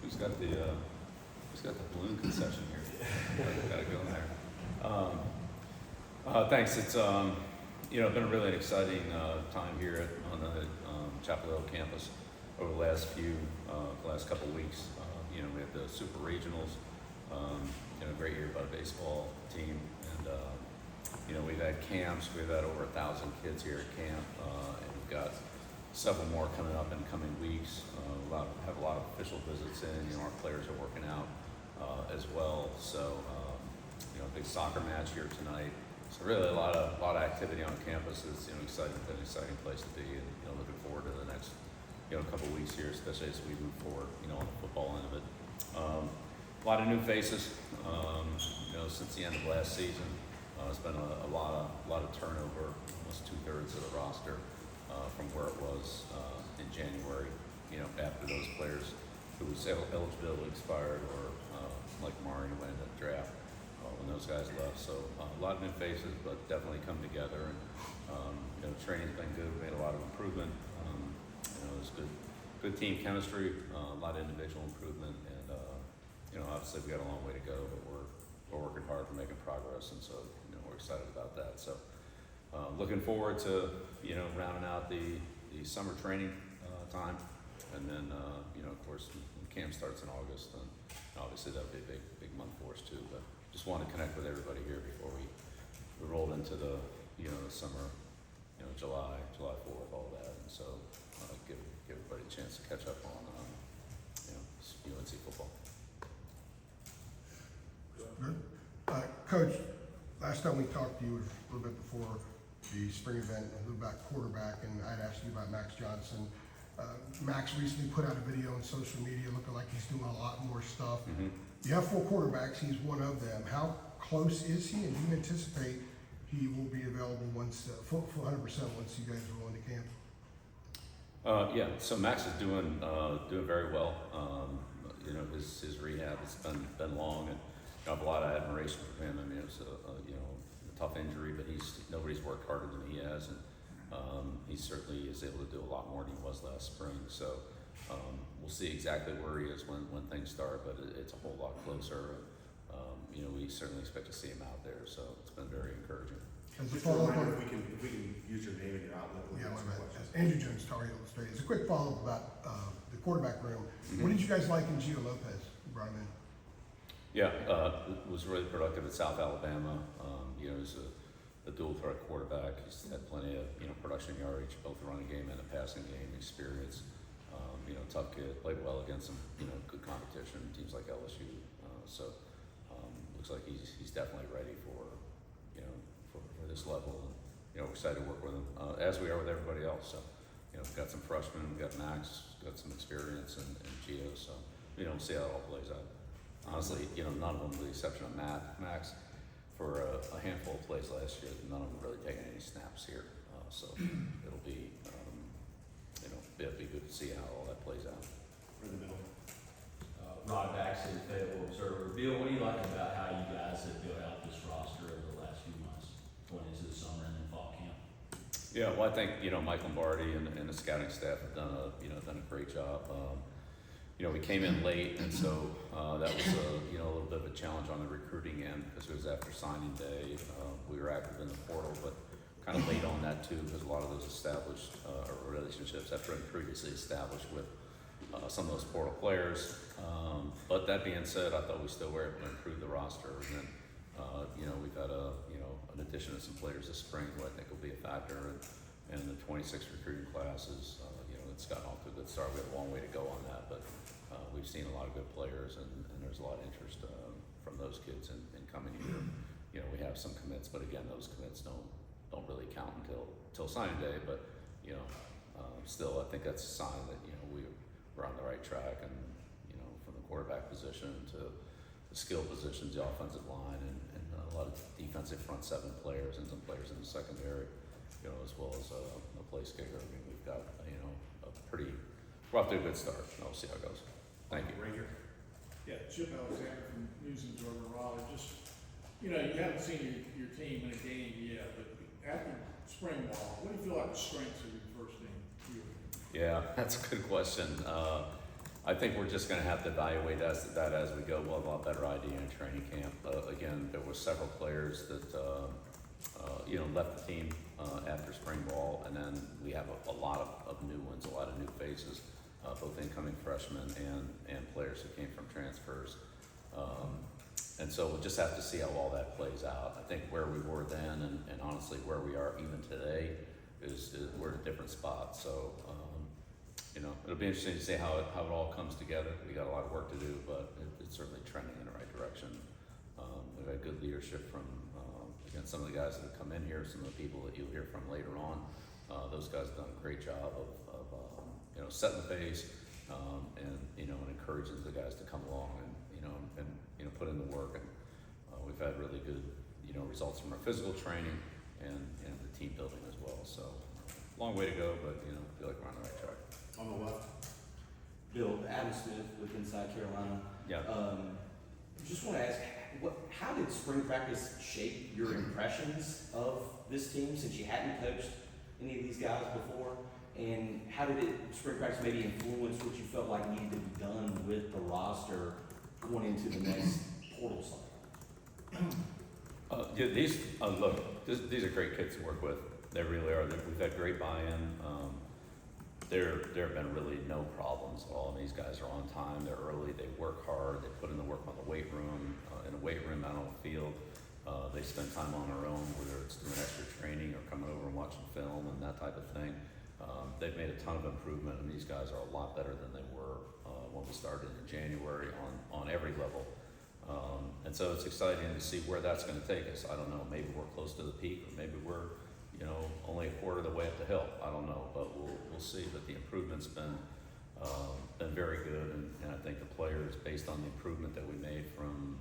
Who's got the balloon concession here? Gotta go there. Thanks. It's been a really exciting time here on the Chapel Hill campus over the last couple of weeks. We had the Super Regionals. Great year by the baseball team, and we've had camps. We've had over 1,000 kids here at camp, and we've got several more coming up in coming weeks. Have a lot of official visits in. Our players are working out as well. So, big soccer match here tonight. So really a lot of activity on campus. It's been an exciting place to be, and looking forward to the next couple of weeks here, especially as we move forward on the football end of it. A lot of new faces. Since the end of last season, it's been a lot of turnover. Almost 2/3 of the roster from where it was in January. After those players whose eligibility expired, or like Mari went in the draft when those guys left. So a lot of new faces, but definitely come together. And training's been good. We made a lot of improvement. It was good team chemistry, a lot of individual improvement, and obviously we got a long way to go, but we're working hard for making progress, and so we're excited about that. So looking forward to rounding out the summer training time, and then of course when camp starts in August, then obviously that'll be a big month for us too. But just want to connect with everybody here before we roll into the the summer, July 4th, all that, and so give everybody a chance to catch up on UNC football. Good. Coach, last time we talked to you was a little bit before the spring event, a little about quarterback, and I'd asked you about Max Johnson. Max recently put out a video on social media looking like he's doing a lot more stuff. Mm-hmm. You have 4 quarterbacks, he's one of them. How close is he, and do you anticipate he will be available once, 100% once you guys roll into camp? Yeah, so Max is doing very well. His rehab has been long, and I have a lot of admiration for him. I mean, it was a tough injury, but nobody's worked harder than he has, and he certainly is able to do a lot more than he was last spring. So we'll see exactly where he is when things start, but it's a whole lot closer. We certainly expect to see him out there, so it's been very encouraging. As a Just a follow-up reminder, on, if we can use your name and your outlet. yeah, Andrew Jones, Tar Heel Illustrated. As a quick follow-up about the quarterback room, Mm-hmm. what did you guys like in Gio Lopez? You brought him in. Yeah, was really productive at South Alabama. He's a dual threat quarterback. He's had plenty of production yardage, both the running game and the passing game experience. Tough kid, played well against some good competition, teams like LSU. So looks like he's definitely ready for this level, and we're excited to work with him as we are with everybody else. So we've got some freshmen, we've got Max, got some experience, and Gio. So we'll see how it all plays out. Honestly, none of them, with the exception of Max, for a handful of plays last year, none of them really taking any snaps here. So it'll be good to see how all that plays out. In the middle. Rod Baxley, Fayetteville Observer. Bill, what do you like about how you guys have built out this roster over the last few months, going into the summer and then fall camp? Yeah, well, I think Mike Lombardi and the scouting staff have done a great job. We came in late, and so that was a little bit of a challenge on the recruiting end because it was after signing day. We were active in the portal, but kind of late on that too, because a lot of those established relationships have been previously established with some of those portal players. But that being said, I thought we still were able to improve the roster, and then we've had an addition of some players this spring who I think will be a factor, and the 26 recruiting classes. It's gotten off to a good start. We have a long way to go on that, but we've seen a lot of good players, and there's a lot of interest from those kids in coming here. We have some commits, but again, those commits don't really count until signing day. But still, I think that's a sign that we're on the right track, and from the quarterback position to the skill positions, the offensive line, and a lot of defensive front 7 players and some players in the secondary, as well as a place kicker. I mean, we've got we're off to a good start. We'll see how it goes. Thank you. Ranger. Yeah, Chip Alexander from News and Observer Raleigh. Just, you haven't seen your team in a game yet, but after spring ball, what do you feel like the strengths of your first team? Yeah, that's a good question. I think we're just gonna have to evaluate that as we go. We'll have a lot better idea in training camp. Again, there were several players that, left the team, after spring ball, and then we have a lot of new ones, a lot of new faces, both incoming freshmen and players who came from transfers. And so we'll just have to see how all that plays out. I think where we were then and honestly where we are even today is we're at a different spot. So, it'll be interesting to see how it all comes together. We got a lot of work to do, but it's certainly trending in the right direction. We've had good leadership from, again, some of the guys that have come in here, some of the people that you'll hear from later on. Those guys have done a great job of setting the pace, and encouraging the guys to come along and put in the work. And we've had really good, results from our physical training and the team building as well. So long way to go, but feel like we're on the right track. On the left, Bill, Adam Smith with Inside Carolina. Yeah. Just want to ask, how did spring practice shape your impressions of this team since you hadn't coached any of these guys before? And how did spring practice maybe influence what you felt like needed to be done with the roster going into the next portal cycle? These are great kids to work with. They really are. We've had great buy-in. There have been really no problems at all. These guys are on time. They're early. They work hard. They put in the work on the weight room, in a weight room out on the field. They spend time on their own, whether it's doing extra training or coming over and watching film and that type of thing. They've made a ton of improvement, and these guys are a lot better than they were when we started in January on every level. And so it's exciting to see where that's going to take us. I don't know. Maybe we're close to the peak, or maybe we're only a quarter of the way up the hill. I don't know, but we'll see. But the improvement's been very good, and I think the players, based on the improvement that we made from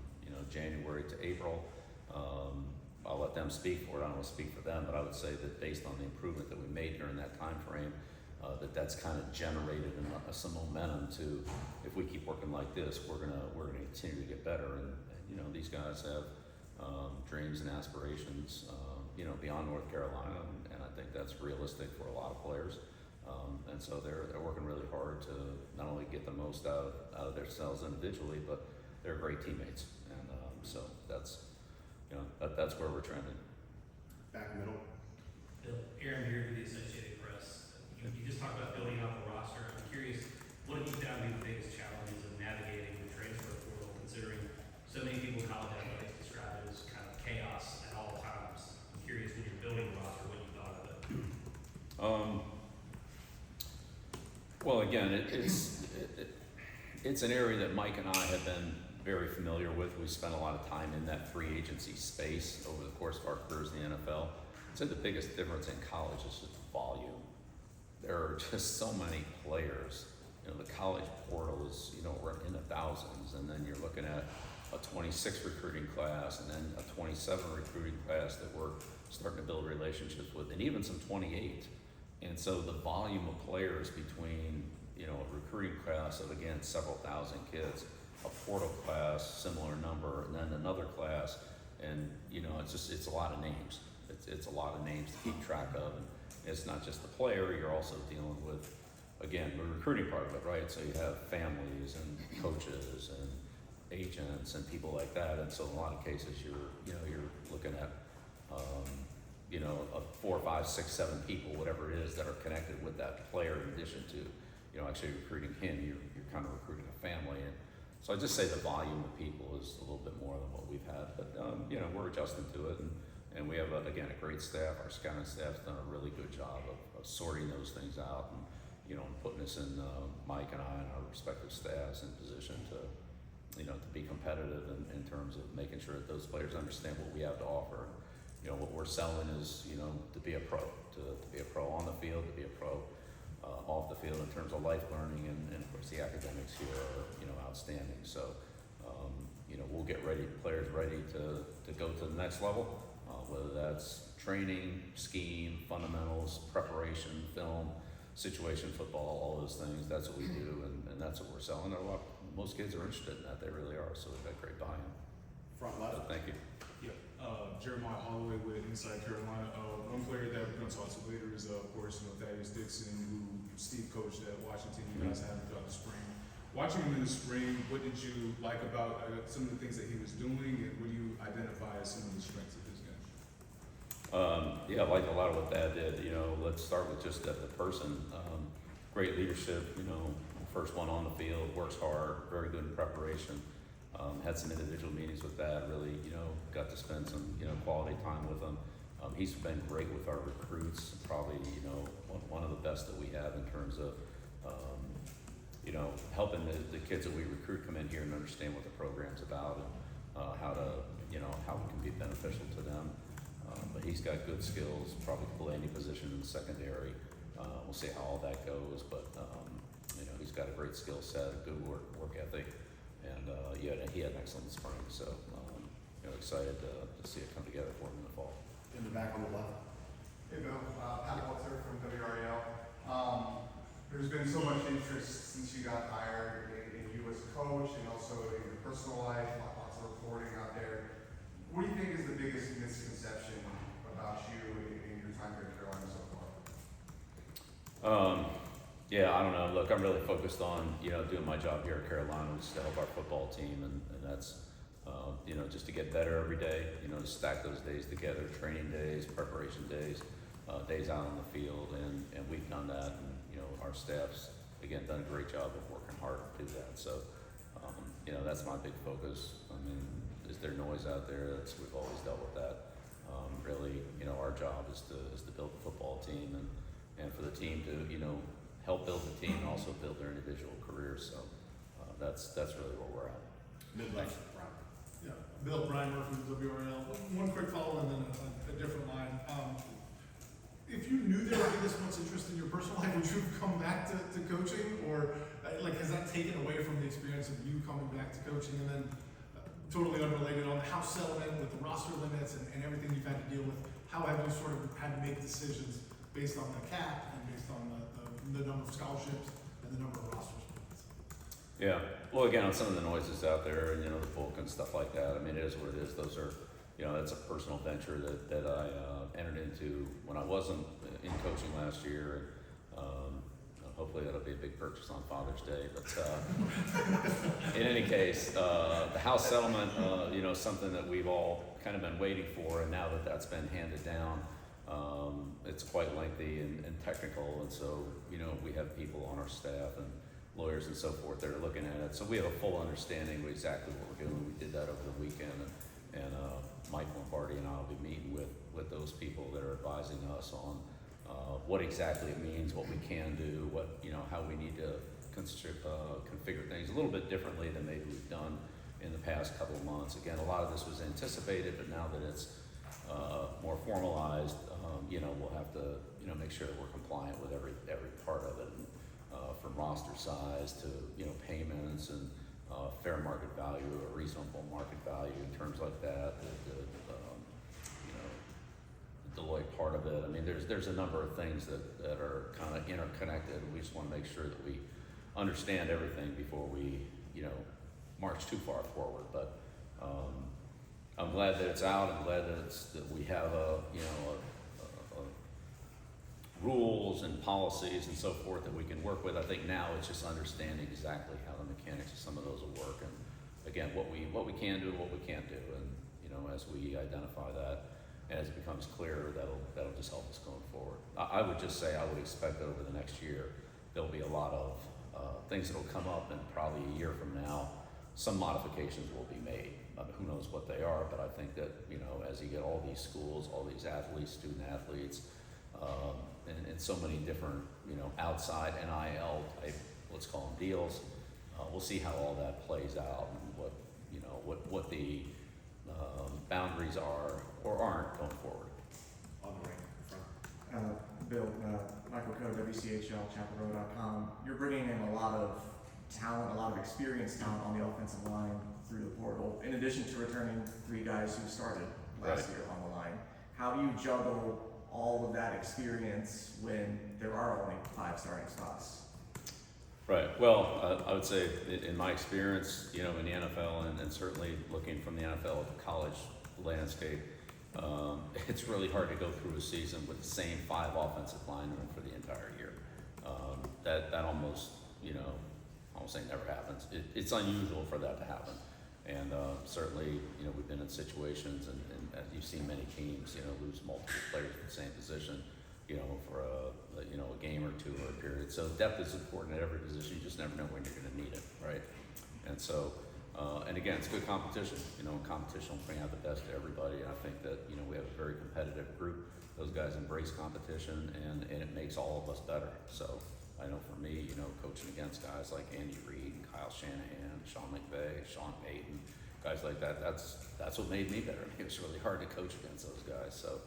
January to April, I'll let them speak for it. I don't want to speak for them, but I would say that based on the improvement that we made during that time frame, that's kind of generated some momentum to, if we keep working like this, we're gonna continue to get better. And these guys have dreams and aspirations, beyond North Carolina, and I think that's realistic for a lot of players. And so they're working really hard to not only get the most out of themselves individually, but they're great teammates. And so that's where we're trending. back middle. Bill, Aaron here with the Associated Press. You just talked about building out the roster. I'm curious, what have you found to be the biggest challenges of navigating the transfer portal, considering so many people in college athletics describe it as kind of chaos at all times? I'm curious, when you're building the roster, what you thought of it. Well, again, it's an area that Mike and I have been very familiar with. We spent a lot of time in that free agency space over the course of our careers in the NFL. I'd say the biggest difference in college is just volume. There are just so many players. The college portal is, we're in the thousands, and then you're looking at a 26 recruiting class, and then a 27 recruiting class that we're starting to build relationships with, and even some 28. And so the volume of players between, a recruiting class of, again, several thousand kids, a portal class, similar number, and then another class, and it's a lot of names. It's a lot of names to keep track of, and it's not just the player. You're also dealing with, again, the recruiting part of it, right? So you have families and coaches and agents and people like that, and so in a lot of cases you're looking at 4, 5, 6, 7 people, whatever it is, that are connected with that player in addition to actually recruiting him. You're kind of recruiting a family. And so I just say the volume of people is a little bit more than what we've had, but we're adjusting to it, and we have a great staff. Our scouting staff's done a really good job of sorting those things out, and putting us in, Mike and I and our respective staffs in position to be competitive in terms of making sure that those players understand what we have to offer. What we're selling is to be a pro, to be a pro on the field, to be a pro off the field in terms of life learning, and of course the academics here are outstanding. So we'll get players ready to go to the next level, whether that's training, scheme, fundamentals, preparation, film, situation football, all those things. That's what we do, and that's what we're selling. Most kids are interested in that. They really are. So we've got great buy-in. Front So left. thank you. Yeah, Jeremiah Holloway with Inside Carolina. One player that we're going to talk to later is, of course, Thaddeus Dixon, who Steve coached at Washington. You guys had him throughout the spring. Watching him in the spring, what did you like about some of the things that he was doing, and what do you identify as some of the strengths of his game? Yeah, I like a lot of what Thad did. You know, let's start with just the person. Great leadership. You know, first one on the field, works hard, very good in preparation. Had some individual meetings with Thad. Really, you know, got to spend some quality time with him. He's been great with our recruits. Probably one of the best that we have in terms of helping the kids that we recruit come in here and understand what the program's about and how it can be beneficial to them. But he's got good skills, probably can play any position in the secondary. We'll see how all that goes, but he's got a great skill set, a good work ethic, and he had an excellent spring. So excited to see it come together for him in the fall. In the back on the left. Hey Bill, Pat Walter from WRAL. There's been so much interest since you got hired in you as a coach and also in your personal life, lots of reporting out there. What do you think is the biggest misconception about you in your time here at Carolina so far? Yeah, I don't know. Look, I'm really focused on doing my job here at Carolina, which is to help our football team, and that's just to get better every day. To stack those days together, training days, preparation days, days out on the field, and we've done that. And our staff's again done a great job of working hard to do that. So that's my big focus. I mean, is there noise out there? We've always dealt with that. Really, our job is to build a football team and for the team to help build the team and also build their individual careers. So that's really where we're at. Mid-left, right. Yeah, Bill, Brian Murphy with WRL. One quick follow and then a different line. If you knew there would be this much interest in your personal life, would you have come back to coaching? Or has that taken away from the experience of you coming back to coaching? And then totally unrelated, on the house settlement with the roster limits and everything you've had to deal with, how have you sort of had to make decisions based on the cap and based on the number of scholarships and the number of roster spots? Yeah. Well, again, on some of the noises out there, and the book and stuff like that. I mean, it is what it is. Those are, that's a personal venture that I entered into when I wasn't in coaching last year. And hopefully that'll be a big purchase on Father's Day. But in any case, the house settlement, something that we've all kind of been waiting for, and now that that's been handed down, it's quite lengthy and technical, and so we have people on our staff and lawyers and so forth that are looking at it. So we have a full understanding of exactly what we're doing. We did that over the weekend, and Mike Lombardi and I will be meeting with those people that are advising us on what exactly it means, what we can do, how we need to configure things a little bit differently than maybe we've done in the past couple of months. Again, a lot of this was anticipated, but now that it's more formalized, we'll have to make sure that we're compliant with every part of it, from roster size to payments and fair market value or reasonable market value in terms like that. The Deloitte part of it. I mean, there's a number of things that are kind of interconnected. We just want to make sure that we understand everything before we march too far forward. But I'm glad that it's out. I'm glad that we have rules and policies and so forth that we can work with. I think now it's just understanding exactly how the mechanics of some of those will work, and again, what we can do and what we can't do. And as we identify that, as it becomes clearer, that'll just help us going forward. I would just say I would expect that over the next year there'll be a lot of things that'll come up, and probably a year from now some modifications will be made. Who knows what they are, but I think that as you get all these schools, all these athletes, student athletes, and so many different outside NIL type, let's call them deals, we'll see how all that plays out and what the boundaries are or aren't going forward. On the right, front. Bill, Michael Coe, WCHL, ChapelRow.com. You're bringing in a lot of talent, a lot of experienced talent on the offensive line through the portal, in addition to returning 3 guys who started last year on the line. How do you juggle all of that experience when there are only 5 starting spots? Right. Well, I would say in my experience, in the NFL and certainly looking from the NFL at the college landscape, it's really hard to go through a season with the same 5 offensive linemen for the entire year. That almost won't say never happens. It's unusual for that to happen. And certainly, you know, we've been in situations, and as you've seen many teams, you know, lose multiple players in the same position, you know, for a game or two or a period. So depth is important at every position. You just never know when you're going to need it, right? And so, and again, it's good competition. You know, competition will bring out the best of everybody. And I think that, you know, we have a very competitive group. Those guys embrace competition, and it makes all of us better. So I know for me, you know, coaching against guys like Andy Reid, Kyle Shanahan, Sean McVay, Sean Payton, guys like that, that's what made me better. It was really hard to coach against those guys. So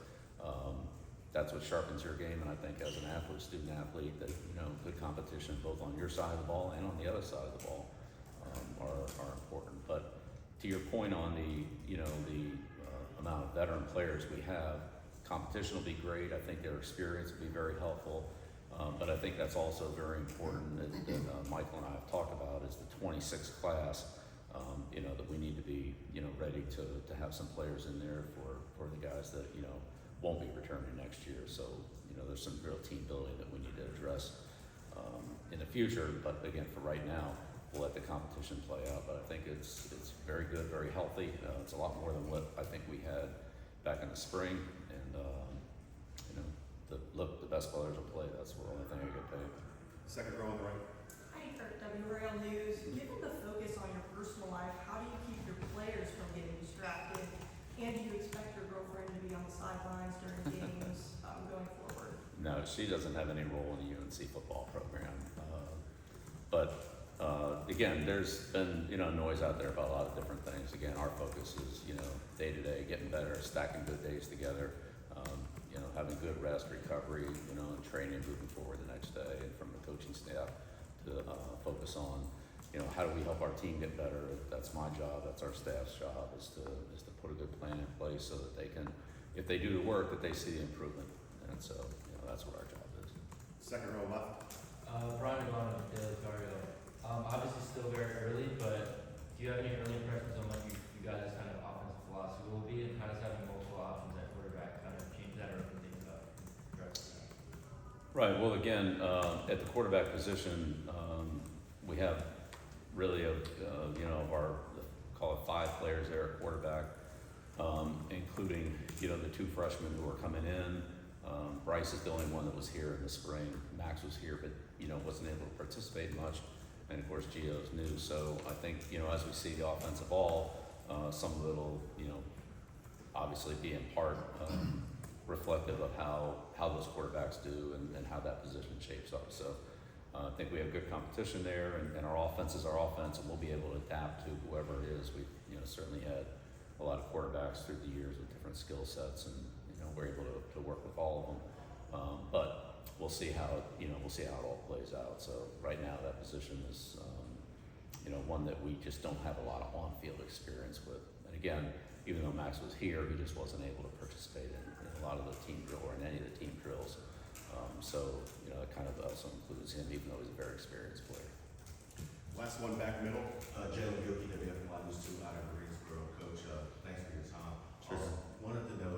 that's what sharpens your game. And I think as an athlete, student athlete, that, you know, good competition both on your side of the ball and on the other side of the ball are important. But to your point on the, you know, the amount of veteran players we have, competition will be great. I think their experience will be very helpful. But I think that's also very important that Michael and I have talked about is the 26th class, you know, that we need to be, you know, ready to have some players in there for the guys that, you know, won't be returning next year. So, you know, there's some real team building that we need to address in the future. But again, for right now, we'll let the competition play out. But I think it's very good, very healthy. It's a lot more than what I think we had back in the spring. And, you know, the best players will play. That's the only thing I get paid. Second row on the right. Hi, Kirk, WRL News. Given the focus on your personal life, how do you keep your players from getting distracted? And do you expect your girlfriend to be on the sidelines during games going forward? No, she doesn't have any role in the UNC football program. Again, there's been, you know, noise out there about a lot of different things. Again, our focus is, you know, day to day, getting better, stacking good days together, you know, having good rest, recovery, you know, and training moving forward the next day, and from the coaching staff to focus on, you know, how do we help our team get better? That's my job. That's our staff's job, is to put a good plan in place so that they can, if they do the work, that they see the improvement. And so, you know, that's what our job is. Second row left. Brian McGlone with Daily Cargo. Obviously still very early, but do you have any early impressions on what you guys' kind of offensive philosophy will be, and how does having multiple options at quarterback kind of change that or open things up? Right. Well, again, at the quarterback position, we have really you know, of our, call it 5 players there at quarterback, including, you know, the 2 freshmen who are coming in. Bryce is the only one that was here in the spring. Max was here, but, you know, wasn't able to participate much. And of course, Gio's new. So I think, you know, as we see the offensive ball, some of it'll, you know, obviously be in part reflective of how those quarterbacks do and how that position shapes up. So I think we have good competition there, and our offense is our offense, and we'll be able to adapt to whoever it is. We've, you know, certainly had a lot of quarterbacks through the years with different skill sets, and, you know, we're able to work with all of them. But we'll see how it all plays out. So right now, that position is, you know, one that we just don't have a lot of on-field experience with. And again, even though Max was here, he just wasn't able to participate in a lot of the team drill or in any of the team drills. So, you know, it kind of also includes him, even though he's a very experienced player. Last one back middle. Jalen Gilkey, WFNY News 2 out of Greensboro. Coach, thanks for your time. Sure. Wanted to know,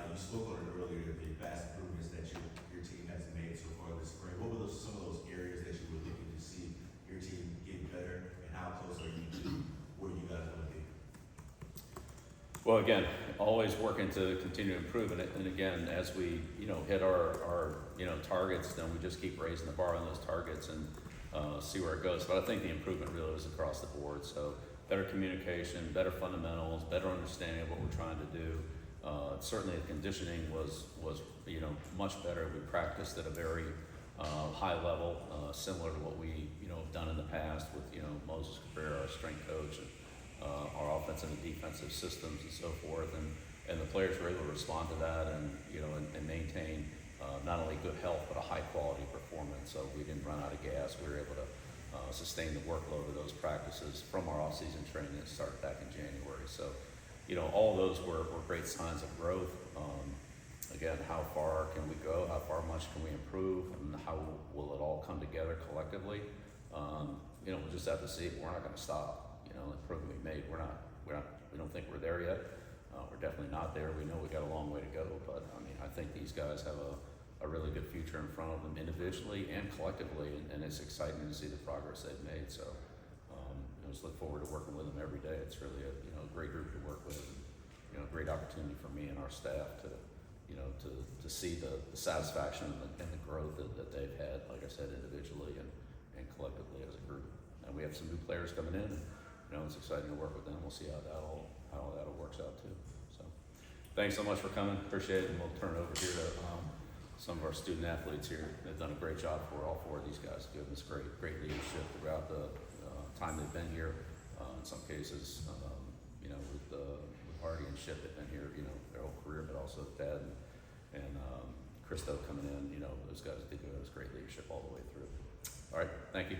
you spoke on it earlier, the vast improvements that your team has made so far this spring. What were some of those areas that you were looking to see your team get better, and how close are you to where you guys want to be? Well, again, always working to continue to improve, and again, as we, you know, hit our you know, targets, then we just keep raising the bar on those targets and see where it goes. But I think the improvement really was across the board. So better communication, better fundamentals, better understanding of what we're trying to do. Certainly the conditioning was you know, much better. We practiced at a very high level, similar to what we, you know, have done in the past with, you know, Moses Cabrera, our strength coach, and our offensive and defensive systems and so forth. And the players were able to respond to that and, you know, and maintain not only good health, but a high quality performance. So we didn't run out of gas. We were able to sustain the workload of those practices from our off-season training that started back in January. So, you know, all those were great signs of growth. Again, how far can we go? How far much can we improve? And how will it all come together collectively? You know, we'll just have to see. We're not going to stop. You know, the improvement we made, we don't think we're there yet. We're definitely not there. We know we got a long way to go, but I mean, I think these guys have a a really good future in front of them individually and collectively, and it's exciting to see the progress they've made. So I just look forward to working with them every day. It's really a great group to work with, and great opportunity for me and our staff to to see the satisfaction and the growth that they've had, like I said, individually and collectively as a group. And we have some new players coming in, and it's exciting to work with them. We'll see how that all works out too. So thanks so much for coming, appreciate it, and we'll turn it over here to some of our student athletes here. They've done a great job for all 4 of these guys, giving us great leadership throughout the time they've been here. In some cases, with Hardy and Ship, they've been here, their whole career, but also Ted and Christo coming in. Those guys did give us great leadership all the way through. All right, thank you.